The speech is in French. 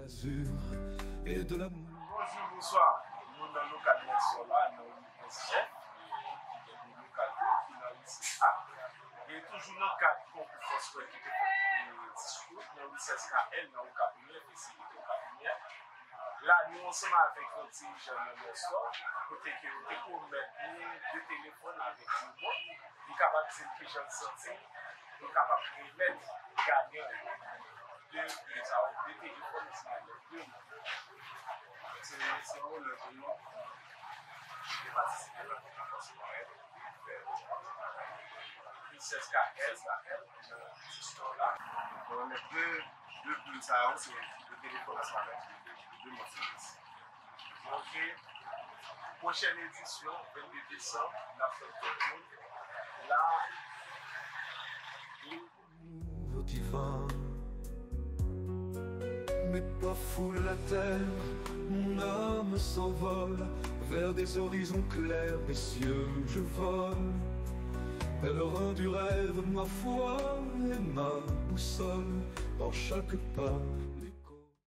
l'azur et de l'amour. Bonjour, bonsoir. Nous dans le local de là, nous sommes dans le local qui est dans le lycée A. Et toujours dans le cadre de concours force qui était pour discours, dans le lycée SKL, dans le cabinet, et c'est le cabinet. Là, nous ensemble avec notre jeune bonsoir, côté que pour mettre deux téléphones avec tout le monde, il est capable de dire que je me sens, il est capable de mettre gagnant deux téléphones, c'est deux. C'est bon le nom qui participe à la conférence moyenne. C'est SKL, cette histoire-là. On a deux bulles à haut, c'est le téléphone avec deux motifs. Donc, prochaine édition, 22 décembre, la fête tout le monde. Là, Divin, mais pas foule la terre, mon âme s'envole vers des horizons clairs, messieurs, je vole. Pèlerin du rêve, ma foi et ma boussole, dans chaque pas.